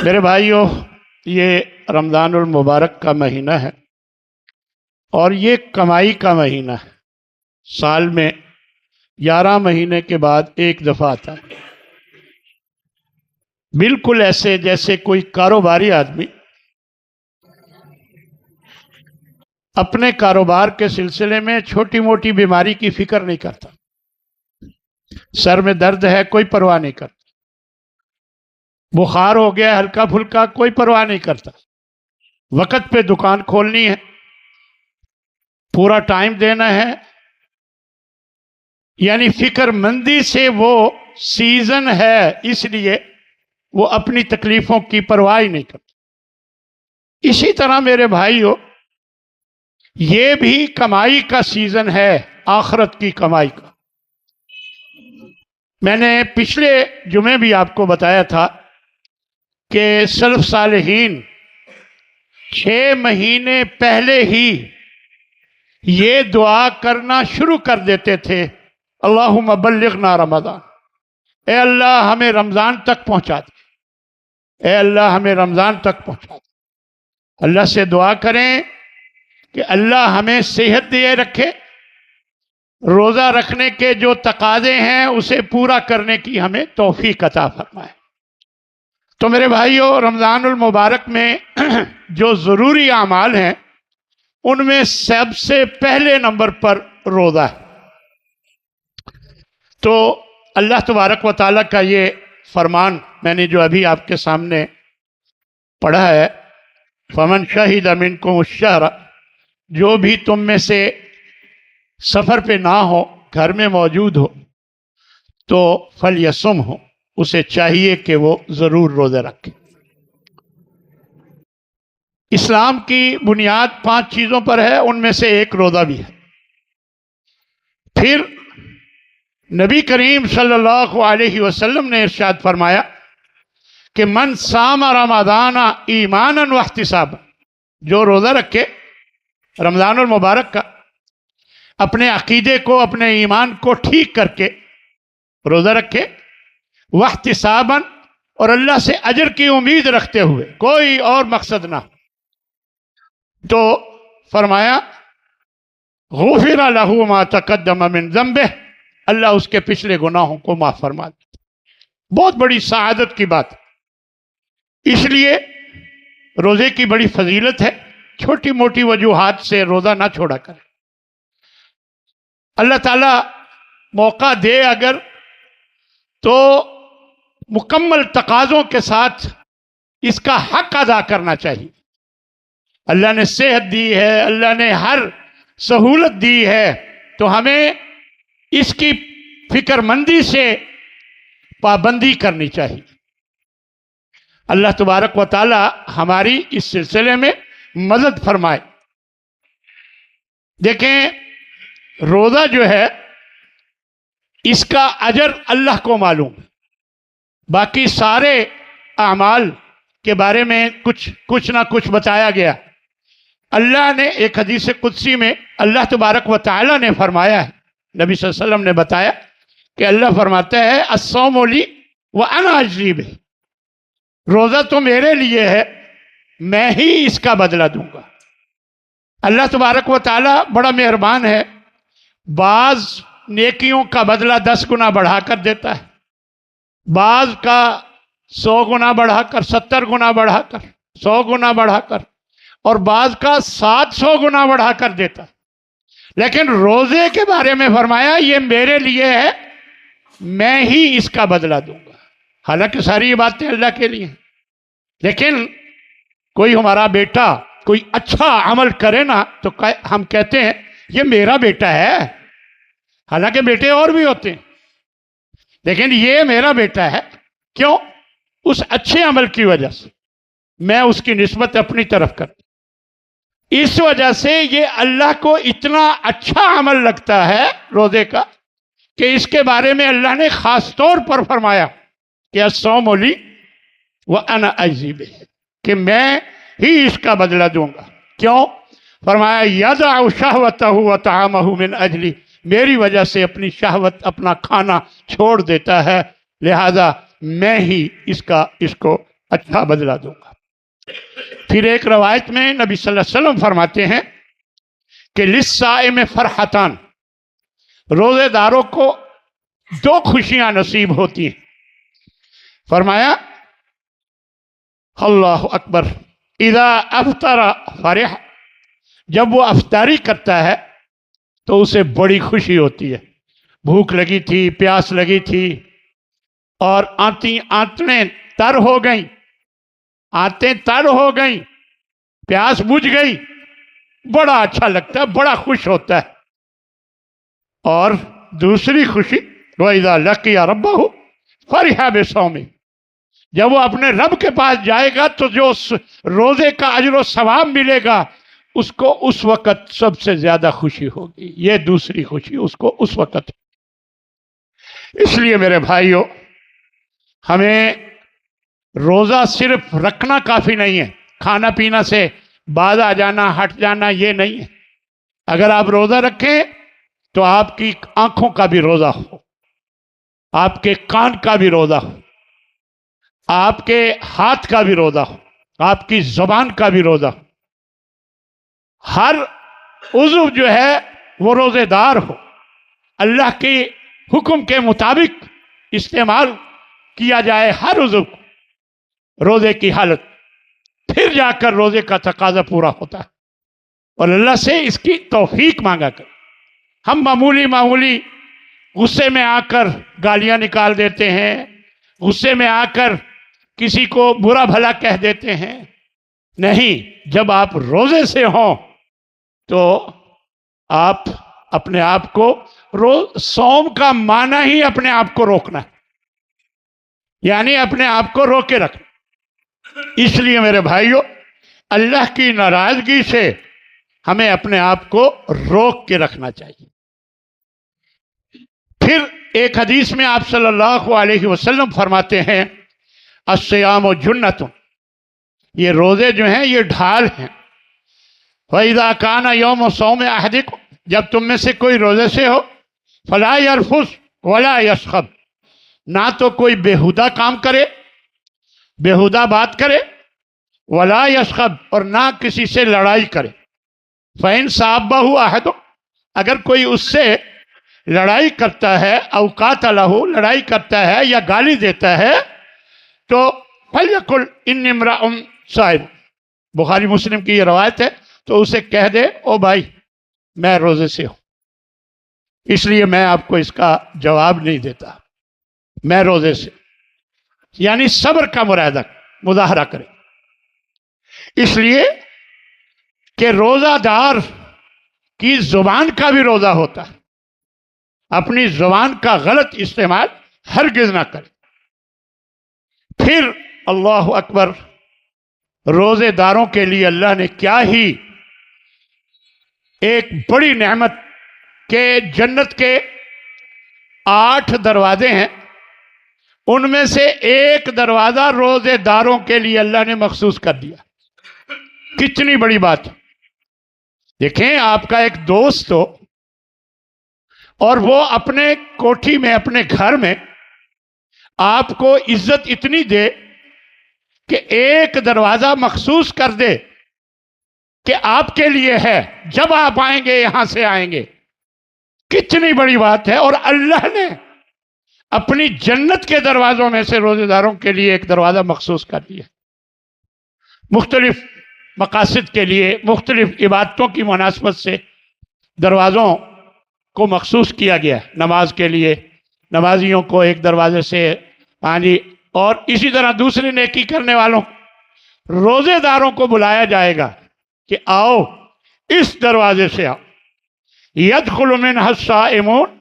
میرے بھائیوں، یہ رمضان المبارک کا مہینہ ہے اور یہ کمائی کا مہینہ ہے۔ سال میں 11 مہینے کے بعد ایک دفعہ آتا ہے، بالکل ایسے جیسے کوئی کاروباری آدمی اپنے کاروبار کے سلسلے میں چھوٹی موٹی بیماری کی فکر نہیں کرتا۔ سر میں درد ہے، کوئی پرواہ نہیں کرتا۔ بخار ہو گیا ہلکا پھلکا، کوئی پرواہ نہیں کرتا۔ وقت پہ دکان کھولنی ہے، پورا ٹائم دینا ہے، یعنی فکر مندی سے وہ سیزن ہے، اس لیے وہ اپنی تکلیفوں کی پرواہ نہیں کرتا۔ اسی طرح میرے بھائیوں، یہ بھی کمائی کا سیزن ہے، آخرت کی کمائی کا۔ میں نے پچھلے جمعے بھی آپ کو بتایا تھا کہ سلف صالحین 6 مہینے پہلے ہی یہ دعا کرنا شروع کر دیتے تھے، اللہم بلغنا رمضان، اے اللہ ہمیں رمضان تک پہنچا دے، اے اللہ ہمیں رمضان تک پہنچا دے۔ اللہ سے دعا کریں کہ اللہ ہمیں صحت دے رکھے، روزہ رکھنے کے جو تقاضے ہیں اسے پورا کرنے کی ہمیں توفیق عطا فرمائے۔ تو میرے بھائیوں، رمضان المبارک میں جو ضروری اعمال ہیں ان میں سب سے پہلے نمبر پر روزہ ہے۔ تو اللہ تبارک و تعالیٰ کا یہ فرمان میں نے جو ابھی آپ کے سامنے پڑھا ہے، فمن شہد منکم الشہر، جو بھی تم میں سے سفر پہ نہ ہو، گھر میں موجود ہو، تو فلیصم ہو، اسے چاہیے کہ وہ ضرور روزہ رکھے۔ اسلام کی بنیاد 5 چیزوں پر ہے، ان میں سے ایک روزہ بھی ہے۔ پھر نبی کریم صلی اللہ علیہ وسلم نے ارشاد فرمایا کہ من صام رمضان ایمانا واحتسابا، جو روزہ رکھے رمضان المبارک کا، اپنے عقیدے کو، اپنے ایمان کو ٹھیک کر کے روزہ رکھے، واحتسابا، اور اللہ سے اجر کی امید رکھتے ہوئے، کوئی اور مقصد نہ، تو فرمایا غفر لہ ما تقدم من ذنبہ، اللہ اس کے پچھلے گناہوں کو معاف فرما دیتا۔ بہت بڑی سعادت کی بات، اس لیے روزے کی بڑی فضیلت ہے۔ چھوٹی موٹی وجوہات سے روزہ نہ چھوڑا کرے۔ اللہ تعالیٰ موقع دے اگر تو مکمل تقاضوں کے ساتھ اس کا حق ادا کرنا چاہیے۔ اللہ نے صحت دی ہے، اللہ نے ہر سہولت دی ہے، تو ہمیں اس کی فکر مندی سے پابندی کرنی چاہیے۔ اللہ تبارک و تعالی ہماری اس سلسلے میں مدد فرمائے۔ دیکھیں، روزہ جو ہے اس کا اجر اللہ کو معلوم ہے۔ باقی سارے اعمال کے بارے میں کچھ نہ کچھ بتایا گیا۔ اللہ نے ایک حدیث قدسی میں اللہ تبارک و تعالی نے فرمایا ہے، نبی صلی اللہ علیہ وسلم نے بتایا کہ اللہ فرماتا ہے الصوم لی وانا اجزی بہ، روزہ تو میرے لیے ہے، میں ہی اس کا بدلہ دوں گا۔ اللہ تبارک و تعالی بڑا مہربان ہے، بعض نیکیوں کا بدلہ 10 گنا بڑھا کر دیتا ہے، بعض کا 100 گنا بڑھا کر، 70 گنا بڑھا کر، 100 گنا بڑھا کر، اور بعض کا 700 گنا بڑھا کر دیتا ہے۔ لیکن روزے کے بارے میں فرمایا یہ میرے لیے ہے، میں ہی اس کا بدلہ دوں گا۔ حالانکہ ساری یہ باتیں اللہ کے لیے ہیں، لیکن کوئی ہمارا بیٹا کوئی اچھا عمل کرے نا تو ہم کہتے ہیں یہ میرا بیٹا ہے، حالانکہ بیٹے اور بھی ہوتے ہیں، لیکن یہ میرا بیٹا ہے۔ کیوں؟ اس اچھے عمل کی وجہ سے میں اس کی نسبت اپنی طرف کرتا، اس وجہ سے یہ اللہ کو اتنا اچھا عمل لگتا ہے روزے کا کہ اس کے بارے میں اللہ نے خاص طور پر فرمایا کہ الصوم لی وانا اجزی بہ، کہ میں ہی اس کا بدلہ دوں گا۔ کیوں؟ فرمایا یدع شہوتہ وطعامہ من اجلی، میری وجہ سے اپنی شہوت، اپنا کھانا چھوڑ دیتا ہے، لہذا میں ہی اس کو اچھا بدلہ دوں گا۔ پھر ایک روایت میں نبی صلی اللہ علیہ وسلم فرماتے ہیں کہ للصائم فرحتان، روزے داروں کو دو خوشیاں نصیب ہوتی ہیں۔ فرمایا اللہ اکبر، اذا افطر فرح، جب وہ افطاری کرتا ہے تو اسے بڑی خوشی ہوتی ہے۔ بھوک لگی تھی، پیاس لگی تھی، اور آنتیں تر ہو گئیں، آنتیں تر ہو گئیں، پیاس بجھ گئی، بڑا اچھا لگتا ہے، بڑا خوش ہوتا ہے۔ اور دوسری خوشی وَإِذَا لَقِيَ رَبَّهُ فَرِحَ بِصَوْمِهِ، جب وہ اپنے رب کے پاس جائے گا تو جو روزے کا اجر و ثواب ملے گا اس کو اس وقت سب سے زیادہ خوشی ہوگی۔ یہ دوسری خوشی اس کو اس وقت۔ اس لیے میرے بھائیوں، ہمیں روزہ صرف رکھنا کافی نہیں ہے، کھانا پینا سے باز آ جانا، ہٹ جانا، یہ نہیں ہے۔ اگر آپ روزہ رکھیں تو آپ کی آنکھوں کا بھی روزہ ہو، آپ کے کان کا بھی روزہ ہو، آپ کے ہاتھ کا بھی روزہ ہو، آپ کی زبان کا بھی روزہ ہو، ہر عضو جو ہے وہ روزے دار ہو، اللہ کے حکم کے مطابق استعمال کیا جائے ہر عضو کو روزے کی حالت، پھر جا کر روزے کا تقاضا پورا ہوتا ہے۔ اور اللہ سے اس کی توفیق مانگا کر۔ ہم معمولی غصے میں آ کر گالیاں نکال دیتے ہیں، غصے میں آ کر کسی کو برا بھلا کہہ دیتے ہیں۔ نہیں، جب آپ روزے سے ہوں تو آپ اپنے آپ کو صوم کا معنی ہی اپنے آپ کو روکنا ہے، یعنی اپنے آپ کو روکے رکھنا۔ اس لیے میرے بھائیوں، اللہ کی ناراضگی سے ہمیں اپنے آپ کو روک کے رکھنا چاہیے۔ پھر ایک حدیث میں آپ صلی اللہ علیہ وسلم فرماتے ہیں الصیام جنۃ، یہ روزے جو ہیں یہ ڈھال ہیں۔ وَإِذَا كَانَ يَوْمُ صَوْمِ أَحَدِكُمْ، جب تم میں سے کوئی روزے سے ہو، فَلَا يَرْفُثْ وَلَا يَسْخَبْ، نہ تو کوئی بیہودہ کام کرے، بیہودہ بات کرے، وَلَا يَسْخَبْ، اور نہ کسی سے لڑائی کرے۔ فَإِنْ صَابَّهُ أَحَدٌ، اگر کوئی اس سے لڑائی کرتا ہے، أَوْ قَاتَلَهُ، لڑائی کرتا ہے یا گالی دیتا ہے، تو فَلْيَقُلْ إِنِّي امْرَأٌ صَائِمٌ، بخاری مسلم کی یہ روایت ہے، تو اسے کہہ دے او بھائی میں روزے سے ہوں، اس لیے میں آپ کو اس کا جواب نہیں دیتا، میں روزے سے، یعنی صبر کا مظاہرہ کرے۔ اس لیے کہ روزہ دار کی زبان کا بھی روزہ ہوتا ہے، اپنی زبان کا غلط استعمال ہرگز نہ کرے۔ پھر اللہ اکبر، روزے داروں کے لیے اللہ نے کیا ہی ایک بڑی نعمت کہ جنت کے 8 دروازے ہیں، ان میں سے ایک دروازہ روزے داروں کے لیے اللہ نے مخصوص کر دیا۔ کتنی بڑی بات! دیکھیں، آپ کا ایک دوست ہو اور وہ اپنے کوٹھی میں، اپنے گھر میں آپ کو عزت اتنی دے کہ ایک دروازہ مخصوص کر دے کہ آپ کے لیے ہے، جب آپ آئیں گے یہاں سے آئیں گے، کتنی بڑی بات ہے۔ اور اللہ نے اپنی جنت کے دروازوں میں سے روزے داروں کے لیے ایک دروازہ مخصوص کر دیا، مختلف مقاصد کے لیے، مختلف عبادتوں کی مناسبت سے دروازوں کو مخصوص کیا گیا۔ نماز کے لیے نمازیوں کو ایک دروازے سے، اور اسی طرح دوسری نیکی کرنے والوں، روزے داروں کو بلایا جائے گا کہ آؤ اس دروازے سے آؤ۔ یدخل منہ الصائمون،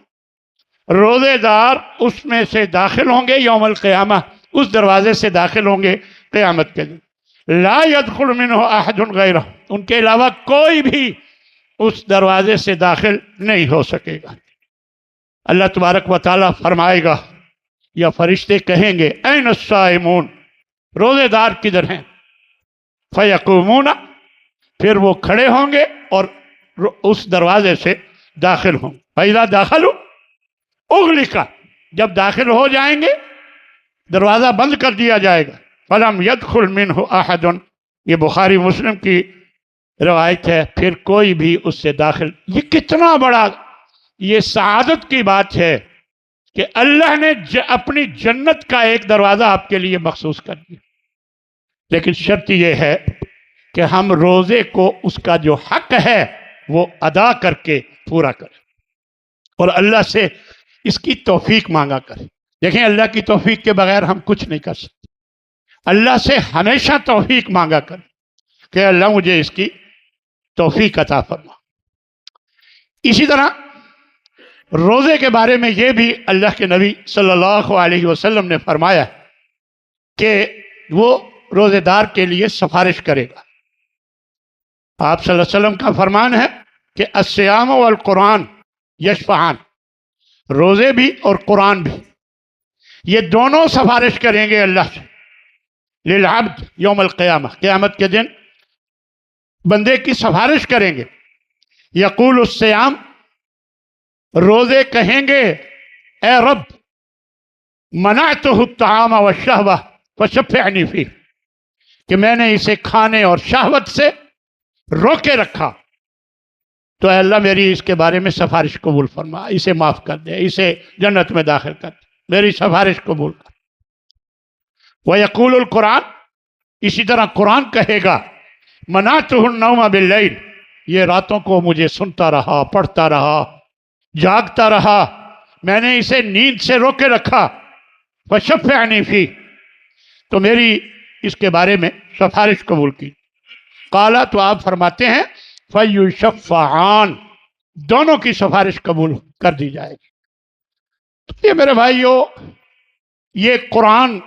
روزے دار اس میں سے داخل ہوں گے یوم القیامہ، اس دروازے سے داخل ہوں گے قیامت کے دن۔ لا يدخل منہ احد غیرہ، ان کے علاوہ کوئی بھی اس دروازے سے داخل نہیں ہو سکے گا۔ اللہ تبارک و تعالیٰ فرمائے گا یا فرشتے کہیں گے این الصائمون، روزے دار کدھر ہیں؟ فیقومون، پھر وہ کھڑے ہوں گے اور اس دروازے سے داخل ہوں گے۔ فإذا دخلوا اغلق، جب داخل ہو جائیں گے دروازہ بند کر دیا جائے گا۔ فلم يدخل منه احد، یہ بخاری مسلم کی روایت ہے، پھر کوئی بھی اس سے داخل۔ یہ کتنا بڑا یہ سعادت کی بات ہے کہ اللہ نے اپنی جنت کا ایک دروازہ آپ کے لیے مخصوص کر دیا، لیکن شرط یہ ہے کہ ہم روزے کو اس کا جو حق ہے وہ ادا کر کے پورا کریں اور اللہ سے اس کی توفیق مانگا کریں۔ دیکھیں، اللہ کی توفیق کے بغیر ہم کچھ نہیں کر سکتے۔ اللہ سے ہمیشہ توفیق مانگا کریں کہ اللہ مجھے اس کی توفیق عطا فرما۔ اسی طرح روزے کے بارے میں یہ بھی اللہ کے نبی صلی اللہ علیہ وسلم نے فرمایا کہ وہ روزے دار کے لیے سفارش کرے گا۔ آپ صلی اللہ علیہ وسلم کا فرمان ہے کہ الصیام والقرآن یشفعان، روزے بھی اور قرآن بھی، یہ دونوں سفارش کریں گے اللہ سے للعبد یوم القیامہ، قیامت کے دن بندے کی سفارش کریں گے۔ یقول الصیام، روزے کہیں گے اے رب منعتہ الطعام والشہوہ فشفعنی فیہ، کہ میں نے اسے کھانے اور شہوت سے روکے رکھا، تو اے اللہ میری اس کے بارے میں سفارش قبول فرما، اسے معاف کر دے، اسے جنت میں داخل کر دے، میری سفارش قبول کر۔ وَيَقُولُ القرآن، اسی طرح قرآن کہے گا مَنَعْتُهُ النَّوْمَ بِاللَّيْلِ، یہ راتوں کو مجھے سنتا رہا، پڑھتا رہا، جاگتا رہا، میں نے اسے نیند سے روکے رکھا، فَشَفِّعْنِي فِيهِ، تو میری اس کے بارے میں سفارش قبول کی۔ قالا، تو آپ فرماتے ہیں فَيُشَفَّعَانِ، دونوں کی سفارش قبول کر دی جائے گی۔ تو یہ میرے بھائیو، یہ قرآن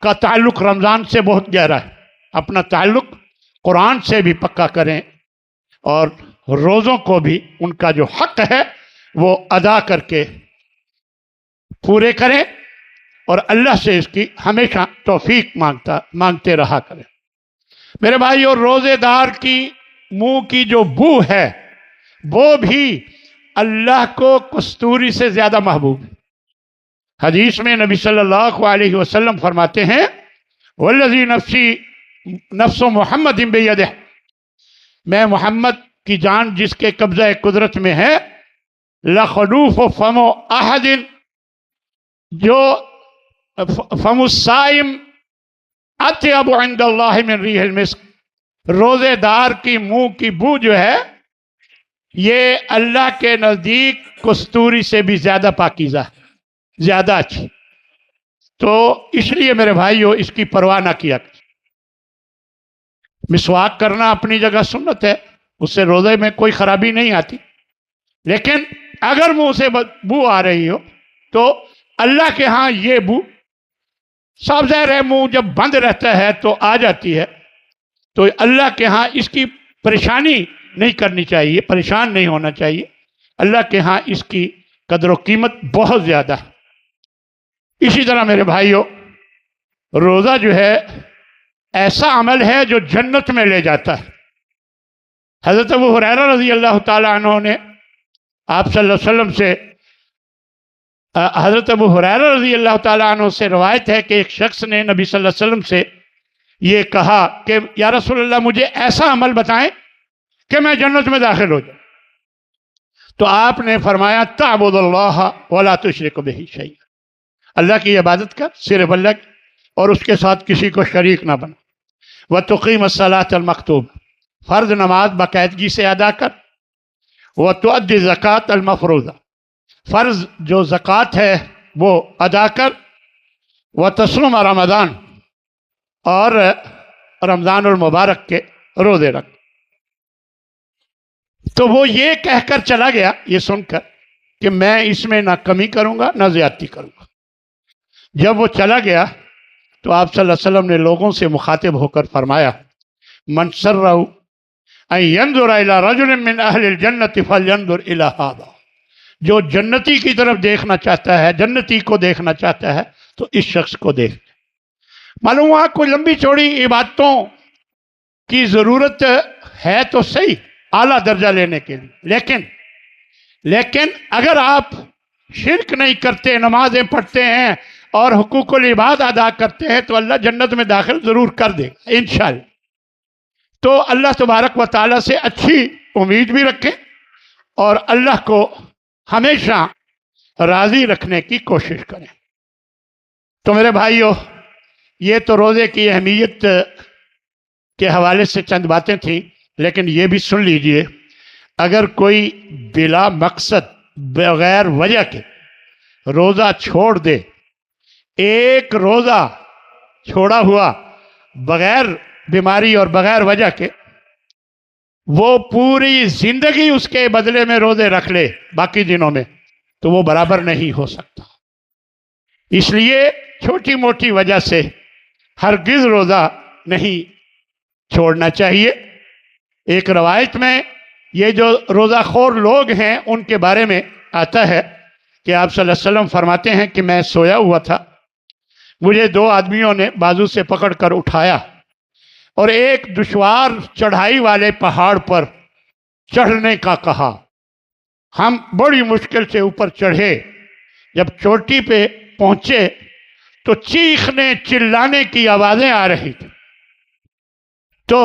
کا تعلق رمضان سے بہت گہرا ہے، اپنا تعلق قرآن سے بھی پکا کریں اور روزوں کو بھی ان کا جو حق ہے وہ ادا کر کے پورے کریں اور اللہ سے اس کی ہمیشہ توفیق مانگتے رہا کریں۔ میرے بھائیو، روزے دار کی منہ کی جو بو ہے وہ بھی اللہ کو کستوری سے زیادہ محبوب ہے۔ حدیث میں نبی صلی اللہ علیہ وسلم فرماتے ہیں والذی نفس محمد بیدہ، میں محمد کی جان جس کے قبضہ قدرت میں ہے، لخلوف فم احد، جو فم الصائم اطیب عند اللہ من ریح المسک، روزے دار کی منہ کی بو جو ہے یہ اللہ کے نزدیک کستوری سے بھی زیادہ پاکیزہ ہے، زیادہ اچھی۔ تو اس لیے میرے بھائیو اس کی پرواہ نہ کیا۔ مسواک کرنا اپنی جگہ سنت ہے، اس سے روزے میں کوئی خرابی نہیں آتی، لیکن اگر منہ سے بو آ رہی ہو تو اللہ کے ہاں یہ بو صاف ظاہر ہے، منہ جب بند رہتا ہے تو آ جاتی ہے، تو اللہ کے ہاں اس کی پریشانی نہیں کرنی چاہیے، پریشان نہیں ہونا چاہیے۔ اللہ کے ہاں اس کی قدر و قیمت بہت زیادہ ہے۔ اسی طرح میرے بھائیوں، روزہ جو ہے ایسا عمل ہے جو جنت میں لے جاتا ہے۔ حضرت ابو ہریرہ رضی اللہ تعالیٰ عنہ نے آپ صلی اللہ علیہ وسلم سے، حضرت ابو ہریرہ رضی اللہ تعالیٰ عنہ سے روایت ہے کہ ایک شخص نے نبی صلی اللہ علیہ وسلم سے یہ کہا کہ یا رسول اللہ مجھے ایسا عمل بتائیں کہ میں جنت میں داخل ہو جاؤں۔ تو آپ نے فرمایا تعبد اللہ ولا تشرک بہ شیئا، اللہ کی عبادت کر، صرف اللہ کی، اور اس کے ساتھ کسی کو شریک نہ بنا۔ وتقیم الصلاۃ المکتوبہ، فرض نماز باقاعدگی سے ادا کر۔ وتؤدی الزکوٰۃ المفروضہ، فرض جو زکوٰۃ ہے وہ ادا کر۔ وتصوم رمضان، اور رمضان المبارک کے روزے رکھ۔ تو وہ یہ کہہ کر چلا گیا، یہ سن کر کہ میں اس میں نہ کمی کروں گا نہ زیادتی کروں گا۔ جب وہ چلا گیا تو آپ صلی اللہ علیہ وسلم نے لوگوں سے مخاطب ہو کر فرمایا من سرہ ان ینظر الی رجل من اہل الجنت فلینظر الی ھذا، جو جنتی کی طرف دیکھنا چاہتا ہے، جنتی کو دیکھنا چاہتا ہے تو اس شخص کو دیکھ۔ معلوم ہوا کوئی لمبی چوڑی عبادتوں کی ضرورت ہے تو صحیح اعلیٰ درجہ لینے کے لیے، لیکن اگر آپ شرک نہیں کرتے، نمازیں پڑھتے ہیں، اور حقوق العباد ادا کرتے ہیں تو اللہ جنت میں داخل ضرور کر دے گا انشاءاللہ۔ تو اللہ تبارک و تعالیٰ سے اچھی امید بھی رکھیں اور اللہ کو ہمیشہ راضی رکھنے کی کوشش کریں۔ تو میرے بھائیو، یہ تو روزے کی اہمیت کے حوالے سے چند باتیں تھیں، لیکن یہ بھی سن لیجئے، اگر کوئی بلا مقصد بغیر وجہ کے روزہ چھوڑ دے، ایک روزہ چھوڑا ہوا بغیر بیماری اور بغیر وجہ کے، وہ پوری زندگی اس کے بدلے میں روزے رکھ لے باقی دنوں میں، تو وہ برابر نہیں ہو سکتا۔ اس لیے چھوٹی موٹی وجہ سے ہرگز روزہ نہیں چھوڑنا چاہیے۔ ایک روایت میں یہ جو روزہ خور لوگ ہیں ان کے بارے میں آتا ہے کہ آپ صلی اللہ علیہ وسلم فرماتے ہیں کہ میں سویا ہوا تھا، مجھے دو آدمیوں نے بازو سے پکڑ کر اٹھایا اور ایک دشوار چڑھائی والے پہاڑ پر چڑھنے کا کہا۔ ہم بڑی مشکل سے اوپر چڑھے، جب چوٹی پہ پہنچے تو چیخنے چلانے کی آوازیں آ رہی تھیں، تو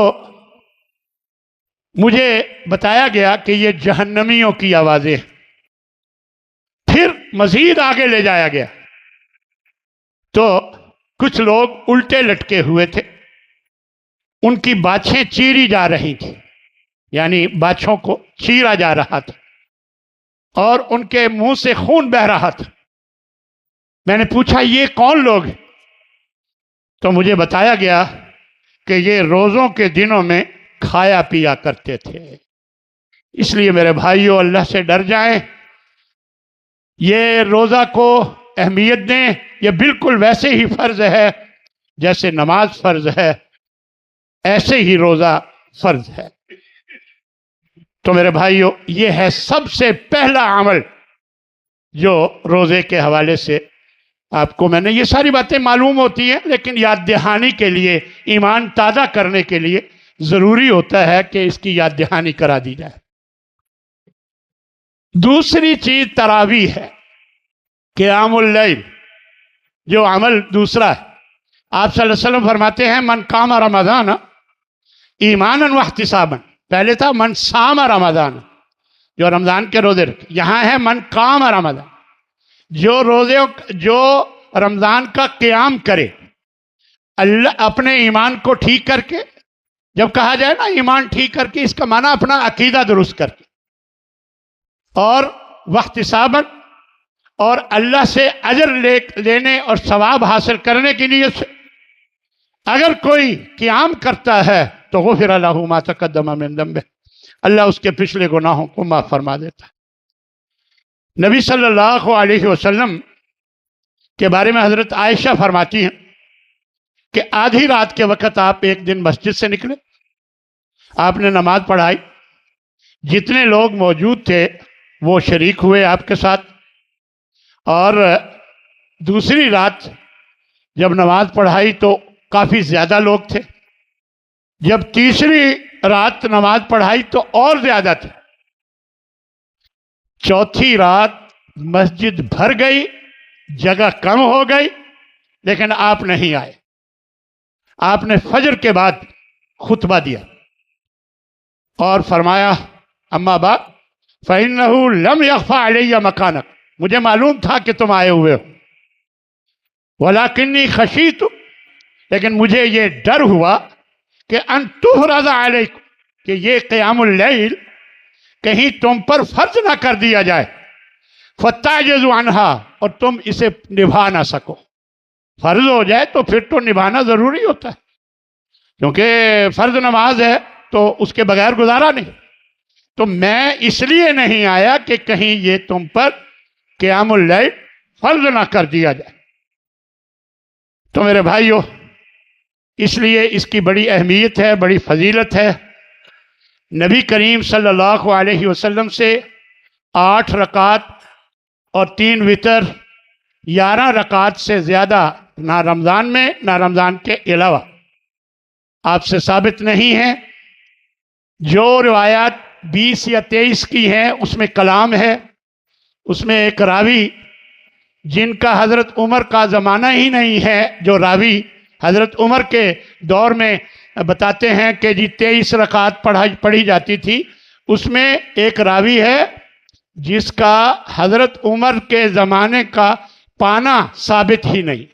مجھے بتایا گیا کہ یہ جہنمیوں کی آوازیں۔ پھر مزید آگے لے جایا گیا تو کچھ لوگ الٹے لٹکے ہوئے تھے، ان کی باچھیں چیری جا رہی تھیں، یعنی باچھوں کو چیرا جا رہا تھا اور ان کے منہ سے خون بہہ رہا تھا۔ میں نے پوچھا یہ کون لوگ ہیں؟ تو مجھے بتایا گیا کہ یہ روزوں کے دنوں میں کھایا پیا کرتے تھے۔ اس لیے میرے بھائیوں، اللہ سے ڈر جائیں، یہ روزہ کو اہمیت دیں۔ یہ بالکل ویسے ہی فرض ہے جیسے نماز فرض ہے، ایسے ہی روزہ فرض ہے۔ تو میرے بھائیوں، یہ ہے سب سے پہلا عمل جو روزے کے حوالے سے آپ کو، میں نے یہ ساری باتیں معلوم ہوتی ہیں لیکن یاد دہانی کے لیے، ایمان تازہ کرنے کے لیے ضروری ہوتا ہے کہ اس کی یاد دہانی کرا دی جائے۔ دوسری چیز تراویح ہے، قیام اللیل، جو عمل دوسرا ہے۔ آپ صلی اللہ علیہ وسلم فرماتے ہیں من قام رمضان ایمانا واحتسابا، پہلے تھا من صام رمضان، جو رمضان کے روزے رکھے، یہاں ہے من قام رمضان، جو رمضان کا قیام کرے، اللہ اپنے ایمان کو ٹھیک کر کے، جب کہا جائے نا ایمان ٹھیک کر کے، اس کا معنی اپنا عقیدہ درست کر کے، اور واحتسابا، اور اللہ سے اجر لینے اور ثواب حاصل کرنے کی نیت سے اگر کوئی قیام کرتا ہے تو غفر لہ ما تقدم من ذنبہ، اللہ اس کے پچھلے گناہوں کو معاف فرما دیتا ہے۔ نبی صلی اللہ علیہ وسلم کے بارے میں حضرت عائشہ فرماتی ہیں کہ آدھی رات کے وقت آپ ایک دن مسجد سے نکلے، آپ نے نماز پڑھائی، جتنے لوگ موجود تھے وہ شریک ہوئے آپ کے ساتھ، اور دوسری رات جب نماز پڑھائی تو کافی زیادہ لوگ تھے، جب تیسری رات نماز پڑھائی تو اور زیادہ تھے، چوتھی رات مسجد بھر گئی، جگہ کم ہو گئی، لیکن آپ نہیں آئے۔ آپ نے فجر کے بعد خطبہ دیا اور فرمایا اما بعد فإنه لم يخفى علي مكانك، مجھے معلوم تھا کہ تم آئے ہوئے ہو، ولكني خشيت، لیکن مجھے یہ ڈر ہوا کہ ان تفرض علیکم، کہ یہ قیام اللیل کہیں تم پر فرض نہ کر دیا جائے، فتعجزوا عنها، اور تم اسے نبھا نہ سکو۔ فرض ہو جائے تو پھر تو نبھانا ضروری ہوتا ہے، کیونکہ فرض نماز ہے تو اس کے بغیر گزارا نہیں۔ تو میں اس لیے نہیں آیا کہ کہیں یہ تم پر قیام اللیل فرض نہ کر دیا جائے۔ تو میرے بھائیو، اس لیے اس کی بڑی اہمیت ہے، بڑی فضیلت ہے۔ نبی کریم صلی اللہ علیہ وسلم سے 8 رکعت اور 3 وتر، 11 رکعت سے زیادہ نہ رمضان میں نہ رمضان کے علاوہ آپ سے ثابت نہیں ہے۔ جو روایات 20 یا 23 کی ہیں اس میں کلام ہے، اس میں ایک راوی جن کا حضرت عمر کا زمانہ ہی نہیں ہے، جو راوی حضرت عمر کے دور میں بتاتے ہیں کہ جی 23 رکعت پڑھی جاتی تھی، اس میں ایک راوی ہے جس کا حضرت عمر کے زمانے کا پانا ثابت ہی نہیں،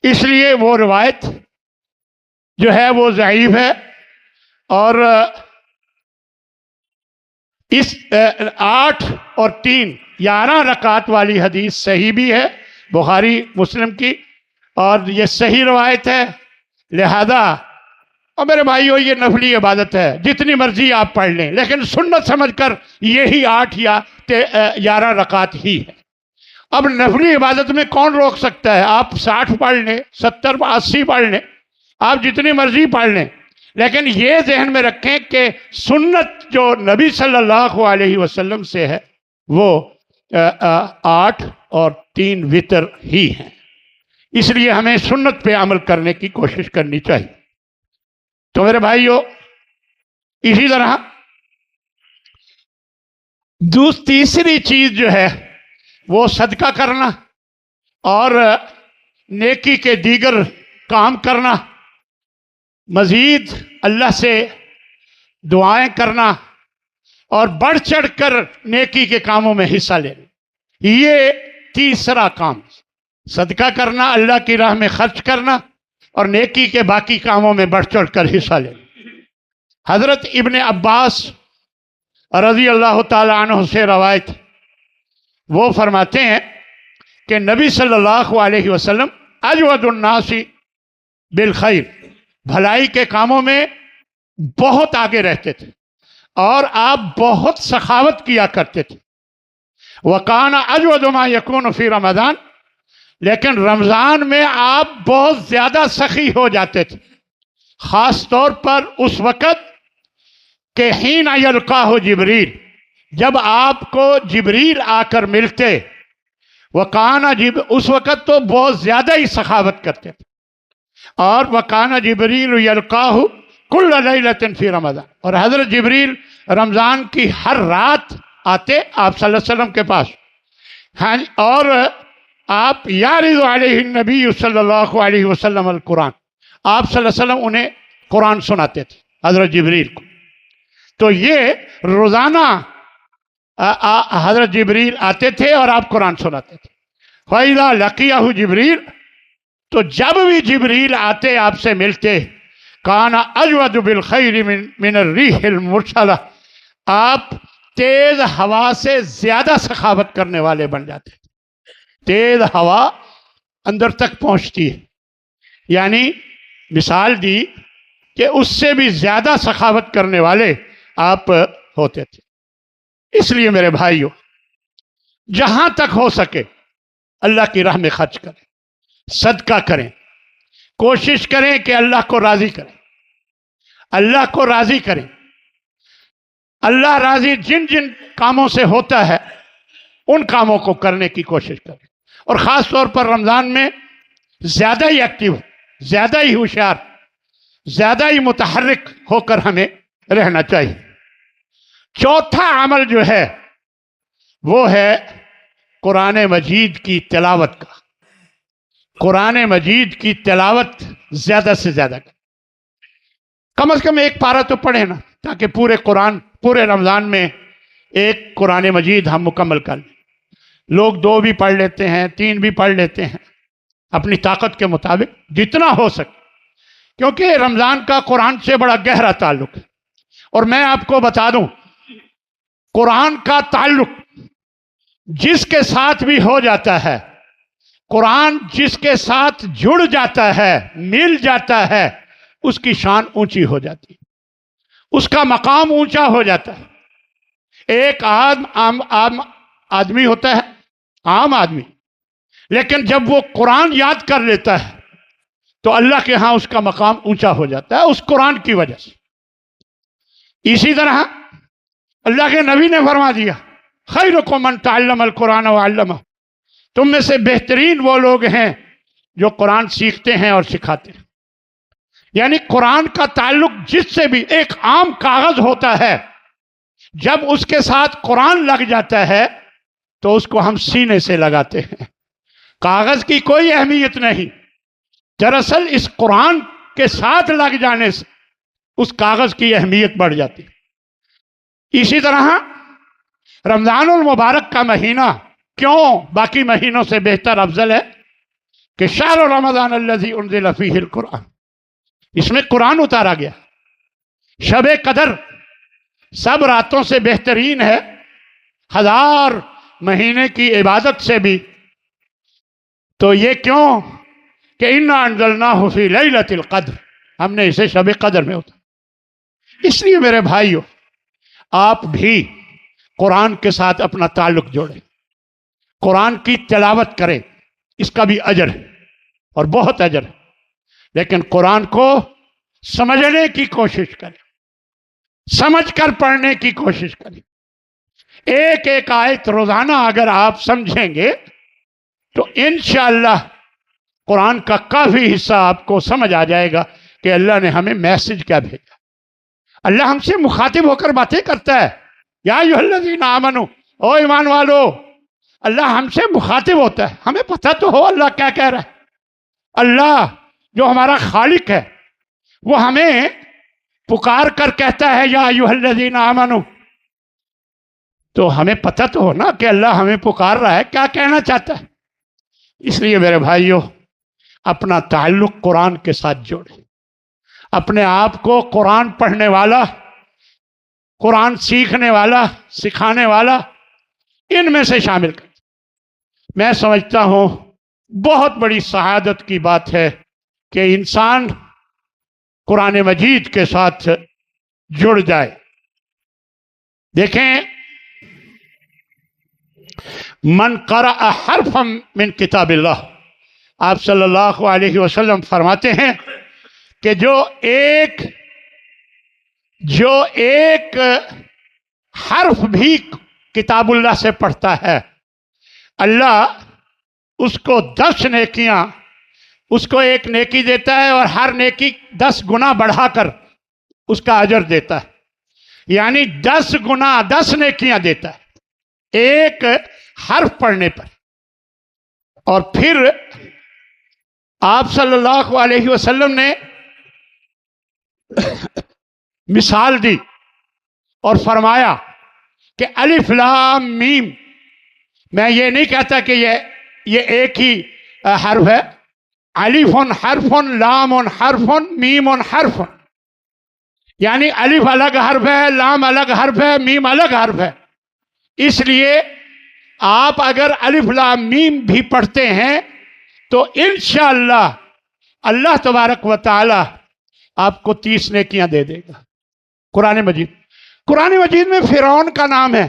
اس لیے وہ روایت جو ہے وہ ضعیف ہے۔ اور اس 8 اور 3 11 رکعت والی حدیث صحیح بھی ہے بخاری مسلم کی، اور یہ صحیح روایت ہے، لہذا اور میرے بھائیو یہ نفلی عبادت ہے، جتنی مرضی آپ پڑھ لیں، لیکن سنت سمجھ کر یہی 8 یا 11 رکعت ہی ہے۔ اب نفلی عبادت میں کون روک سکتا ہے؟ آپ 60 پڑھ لیں، 70 80 پڑھ لیں، آپ جتنی مرضی پڑھ لیں، لیکن یہ ذہن میں رکھیں کہ سنت جو نبی صلی اللہ علیہ وسلم سے ہے وہ 8 اور 3 وتر ہی ہیں، اس لیے ہمیں سنت پہ عمل کرنے کی کوشش کرنی چاہیے۔ تو میرے بھائیو اسی طرح تیسری چیز جو ہے وہ صدقہ کرنا اور نیکی کے دیگر کام کرنا، مزید اللہ سے دعائیں کرنا اور بڑھ چڑھ کر نیکی کے کاموں میں حصہ لینا، یہ تیسرا کام، صدقہ کرنا، اللہ کی راہ میں خرچ کرنا اور نیکی کے باقی کاموں میں بڑھ چڑھ کر حصہ لینا۔ حضرت ابن عباس رضی اللہ تعالی عنہ سے روایت، وہ فرماتے ہیں کہ نبی صلی اللہ علیہ وسلم اجود الناس بالخیر، بھلائی کے کاموں میں بہت آگے رہتے تھے اور آپ بہت سخاوت کیا کرتے تھے۔ وَكَانَ أَجْوَدُ مَا يَكُونُ فِي رمضان، لیکن رمضان میں آپ بہت زیادہ سخی ہو جاتے تھے، خاص طور پر اس وقت کہ حین یلقاہ جبریل، جب آپ کو جبریل آ کر ملتے، وَكَانَ اس وقت تو بہت زیادہ ہی سخاوت کرتے تھے، اور وَكَانَ جبریل یلقاہ کل لیلۃ فی رمضان، اور حضرت جبریل رمضان کی ہر رات آتے آپ صلی اللہ علیہ وسلم کے پاس، ہاں، اور آپ یعرض علیہ النبی صلی اللہ علیہ وسلم القرآن، آپ صلی اللہ علیہ وسلم انہیں قرآن سناتے تھے حضرت جبریل کو۔ تو یہ روزانہ حضرت جبریل آتے تھے اور آپ قرآن سناتے تھے۔ فَإِذَا لَقِيَهُ جبریل، تو جب بھی جبریل آتے آپ سے ملتے، کان اجود بالخیر من الریح المرسلہ، آپ تیز ہوا سے زیادہ سخاوت کرنے والے بن جاتے تھے۔ تیز ہوا اندر تک پہنچتی ہے، یعنی مثال دی کہ اس سے بھی زیادہ سخاوت کرنے والے آپ ہوتے تھے۔ اس لیے میرے بھائیو جہاں تک ہو سکے اللہ کی راہ میں خرچ کریں، صدقہ کریں، کوشش کریں کہ اللہ کو راضی کریں، اللہ کو راضی کریں۔ اللہ راضی جن جن کاموں سے ہوتا ہے ان کاموں کو کرنے کی کوشش کریں، اور خاص طور پر رمضان میں زیادہ ہی ایکٹیو، زیادہ ہی ہوشیار، زیادہ ہی متحرک ہو کر ہمیں رہنا چاہیے۔ چوتھا عمل جو ہے وہ ہے قرآن مجید کی تلاوت کا۔ قرآن مجید کی تلاوت زیادہ سے زیادہ کریں، کم از کم ایک پارہ تو پڑھیں نا، تاکہ پورے رمضان میں ایک قرآن مجید ہم مکمل کر لیں۔ لوگ 2 بھی پڑھ لیتے ہیں، 3 بھی پڑھ لیتے ہیں، اپنی طاقت کے مطابق جتنا ہو سکے، کیونکہ رمضان کا قرآن سے بڑا گہرا تعلق ہے۔ اور میں آپ کو بتا دوں، قرآن کا تعلق جس کے ساتھ بھی ہو جاتا ہے، قرآن جس کے ساتھ جڑ جاتا ہے، مل جاتا ہے، اس کی شان اونچی ہو جاتی ہے، اس کا مقام اونچا ہو جاتا ہے۔ ایک عام آدمی ہوتا ہے، عام آدمی، لیکن جب وہ قرآن یاد کر لیتا ہے تو اللہ کے ہاں اس کا مقام اونچا ہو جاتا ہے، اس قرآن کی وجہ سے۔ اسی طرح اللہ کے نبی نے فرما دیا، خیرکم من تعلم القرآن وعلمہ، تم میں سے بہترین وہ لوگ ہیں جو قرآن سیکھتے ہیں اور سکھاتے ہیں۔ یعنی قرآن کا تعلق جس سے بھی، ایک عام کاغذ ہوتا ہے، جب اس کے ساتھ قرآن لگ جاتا ہے تو اس کو ہم سینے سے لگاتے ہیں، کاغذ کی کوئی اہمیت نہیں، دراصل اس قرآن کے ساتھ لگ جانے سے اس کاغذ کی اہمیت بڑھ جاتی۔ اسی طرح رمضان المبارک کا مہینہ کیوں باقی مہینوں سے بہتر افضل ہے کہ شہر رمضان الذی انزل فیہ القرآن، اس میں قرآن اتارا گیا۔ شب قدر سب راتوں سے بہترین ہے، 1000 مہینے کی عبادت سے بھی۔ تو یہ کیوں کہ انا انزلناہ فی لیلۃ القدر، ہم نے اسے شب قدر میں اتارا۔ اس لیے میرے بھائیو، آپ بھی قرآن کے ساتھ اپنا تعلق جوڑیں، قرآن کی تلاوت کریں، اس کا بھی اجر ہے اور بہت اجر ہے، لیکن قرآن کو سمجھنے کی کوشش کریں، سمجھ کر پڑھنے کی کوشش کریں۔ ایک ایک آیت روزانہ اگر آپ سمجھیں گے تو انشاءاللہ قرآن کا کافی حصہ آپ کو سمجھ آ جائے گا کہ اللہ نے ہمیں میسج کیا بھیجا۔ اللہ ہم سے مخاطب ہو کر باتیں کرتا ہے، یا ایھا الذین آمنو، او ایمان والو، اللہ ہم سے مخاطب ہوتا ہے، ہمیں پتہ تو ہو اللہ کیا کہہ رہا ہے۔ اللہ جو ہمارا خالق ہے وہ ہمیں پکار کر کہتا ہے یا ایھا الذین آمنو، تو ہمیں پتہ تو ہو نا کہ اللہ ہمیں پکار رہا ہے، کیا کہنا چاہتا ہے۔ اس لیے میرے بھائیو، اپنا تعلق قرآن کے ساتھ جوڑیں، اپنے آپ کو قرآن پڑھنے والا، قرآن سیکھنے والا، سکھانے والا، ان میں سے شامل کریں۔ میں سمجھتا ہوں بہت بڑی سعادت کی بات ہے کہ انسان قرآن مجید کے ساتھ جڑ جائے۔ دیکھیں، من قرأ حرفا من کتاب اللہ، آپ صلی اللہ علیہ وسلم فرماتے ہیں کہ جو ایک حرف بھی کتاب اللہ سے پڑھتا ہے، اللہ اس کو 10 نیکیاں، اس کو ایک نیکی دیتا ہے اور ہر نیکی 10 گنا بڑھا کر اس کا اجر دیتا ہے، یعنی 10 گنا 10 نیکیاں دیتا ہے ایک حرف پڑھنے پر۔ اور پھر آپ صلی اللہ علیہ وسلم نے مثال دی اور فرمایا کہ الف لام میم، میں یہ نہیں کہتا کہ یہ ایک ہی حرف ہے، الف حرف، لام حرف، میم حرف، یعنی الف الگ حرف ہے، لام الگ حرف ہے، میم الگ حرف ہے۔ اس لیے آپ اگر الف لام میم بھی پڑھتے ہیں تو انشاءاللہ اللہ تبارک و تعالی آپ کو 30 نیکیاں دے دے گا۔ قرآن مجید میں فرعون کا نام ہے،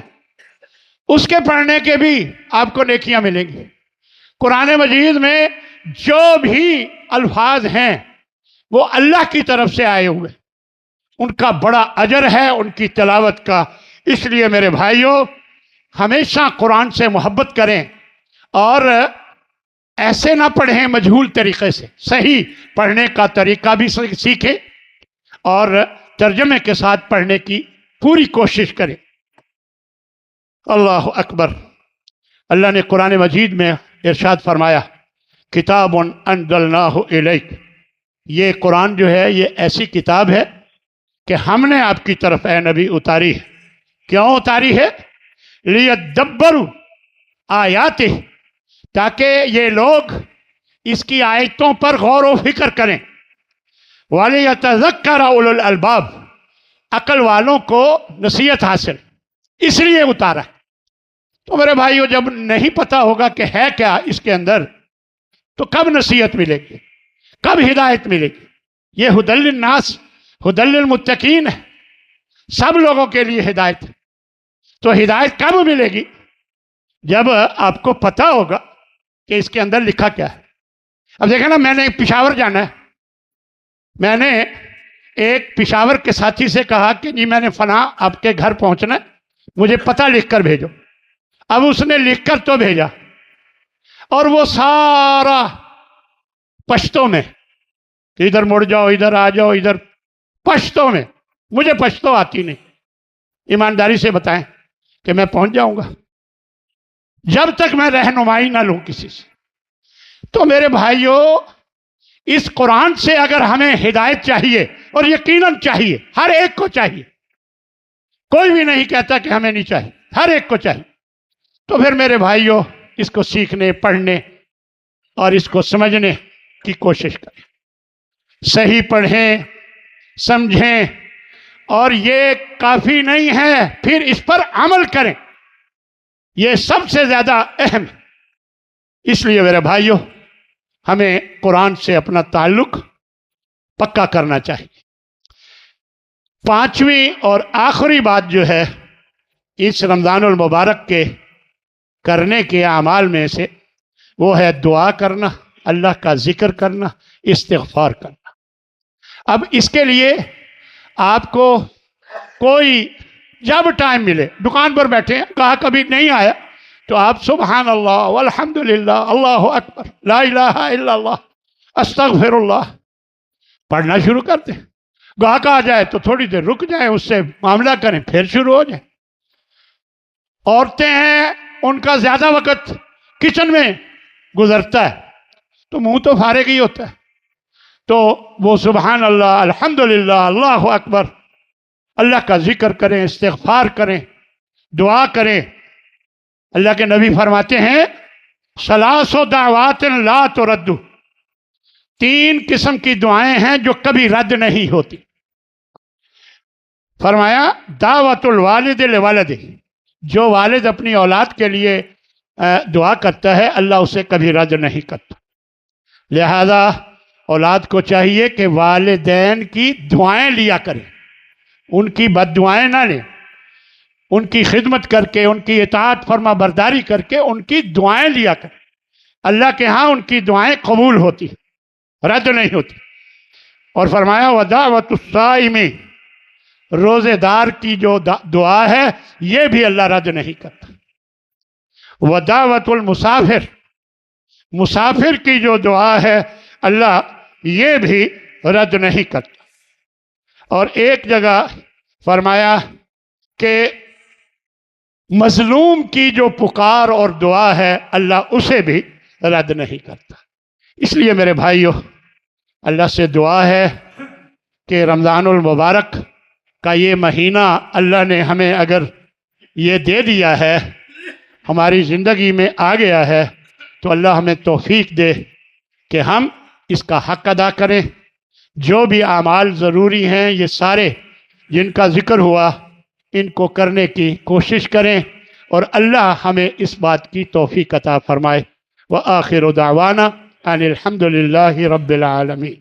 اس کے پڑھنے کے بھی آپ کو نیکیاں ملیں گی۔ قرآن مجید میں جو بھی الفاظ ہیں وہ اللہ کی طرف سے آئے ہوئے، ان کا بڑا اجر ہے ان کی تلاوت کا۔ اس لیے میرے بھائیوں، ہمیشہ قرآن سے محبت کریں اور ایسے نہ پڑھیں مجہول طریقے سے، صحیح پڑھنے کا طریقہ بھی سیکھیں اور ترجمے کے ساتھ پڑھنے کی پوری کوشش کریں۔ اللہ اکبر۔ اللہ نے قرآن مجید میں ارشاد فرمایا، کتاب انزلناہ الیک، یہ قرآن جو ہے یہ ایسی کتاب ہے کہ ہم نے آپ کی طرف اے نبی اتاری ہے۔ کیوں اتاری ہے؟ لیدبروا آیاتہ، تاکہ یہ لوگ اس کی آیتوں پر غور و فکر کریں، وَلِيَتَذَكَّرَ أُولُو الْأَلْبَابِ، عقل والوں کو نصیحت حاصل، اس لیے اتارا۔ تو میرے بھائیو، جب نہیں پتہ ہوگا کہ ہے کیا اس کے اندر تو کب نصیحت ملے گی، کب ہدایت ملے گی؟ یہ ھدی للناس ھدی للمتقین ہے، سب لوگوں کے لیے ہدایت ہے۔ تو ہدایت کب ملے گی؟ جب آپ کو پتہ ہوگا کہ اس کے اندر لکھا کیا ہے۔ اب دیکھیں نا، میں نے پشاور جانا ہے، میں نے ایک پشاور کے ساتھی سے کہا کہ جی میں نے فلاں آپ کے گھر پہنچنا ہے، مجھے پتہ لکھ کر بھیجو۔ اب اس نے لکھ کر تو بھیجا، اور وہ سارا پشتوں میں، ادھر مڑ جاؤ، ادھر آ جاؤ، ادھر پشتوں میں۔ مجھے پشتو آتی نہیں، ایمانداری سے بتائیں کہ میں پہنچ جاؤں گا؟ جب تک میں رہنمائی نہ لوں کسی سے، تو میرے بھائیوں، اس قرآن سے اگر ہمیں ہدایت چاہیے، اور یقیناً چاہیے، ہر ایک کو چاہیے، کوئی بھی نہیں کہتا کہ ہمیں نہیں چاہیے، ہر ایک کو چاہیے، تو پھر میرے بھائیوں اس کو سیکھنے، پڑھنے اور اس کو سمجھنے کی کوشش کریں، صحیح پڑھیں، سمجھیں، اور یہ کافی نہیں ہے، پھر اس پر عمل کریں، یہ سب سے زیادہ اہم ہے۔ اس لیے میرے بھائیوں، ہمیں قرآن سے اپنا تعلق پکا کرنا چاہیے۔ پانچویں اور آخری بات جو ہے اس رمضان المبارک کے کرنے کے اعمال میں سے، وہ ہے دعا کرنا، اللہ کا ذکر کرنا، استغفار کرنا۔ اب اس کے لیے آپ کو کوئی جب ٹائم ملے، دکان پر بیٹھے ہیں، کہا کبھی نہیں آیا تو آپ سبحان اللہ والحمدللہ، اللہ اکبر، لا الہ الا اللہ، استغفر اللہ پڑھنا شروع کر دیں۔ گاہک آ جائے تو تھوڑی دیر رک جائیں، اس سے معاملہ کریں، پھر شروع ہو جائیں۔ عورتیں ہیں، ان کا زیادہ وقت کچن میں گزرتا ہے تو منہ تو فارغ ہی ہوتا ہے، تو وہ سبحان اللہ، الحمدللہ، اللہ اکبر، اللہ کا ذکر کریں، استغفار کریں، دعا کریں۔ اللہ کے نبی فرماتے ہیں ثلاث دعوات لا ترد، تین قسم کی دعائیں ہیں جو کبھی رد نہیں ہوتی۔ فرمایا دعوت الوالد لولدہ، جو والد اپنی اولاد کے لیے دعا کرتا ہے اللہ اسے کبھی رد نہیں کرتا۔ لہذا اولاد کو چاہیے کہ والدین کی دعائیں لیا کریں، ان کی بد دعائیں نہ لیں، ان کی خدمت کر کے، ان کی اطاعت فرما برداری کر کے ان کی دعائیں لیا کریں۔ اللہ کے ہاں ان کی دعائیں قبول ہوتی، رد نہیں ہوتی۔ اور فرمایا ودعوت الصائم، روزے دار کی جو دعا ہے یہ بھی اللہ رد نہیں کرتا۔ ودعوت المسافر، مسافر کی جو دعا ہے اللہ یہ بھی رد نہیں کرتا۔ اور ایک جگہ فرمایا کہ مظلوم کی جو پکار اور دعا ہے اللہ اسے بھی رد نہیں کرتا۔ اس لیے میرے بھائیوں، اللہ سے دعا ہے کہ رمضان المبارک کا یہ مہینہ اللہ نے ہمیں اگر یہ دے دیا ہے، ہماری زندگی میں آ گیا ہے، تو اللہ ہمیں توفیق دے کہ ہم اس کا حق ادا کریں۔ جو بھی اعمال ضروری ہیں یہ سارے جن کا ذکر ہوا ان کو کرنے کی کوشش کریں، اور اللہ ہمیں اس بات کی توفیق عطا فرمائے۔ وآخر دعوانا ان الحمد للہ رب العالمین۔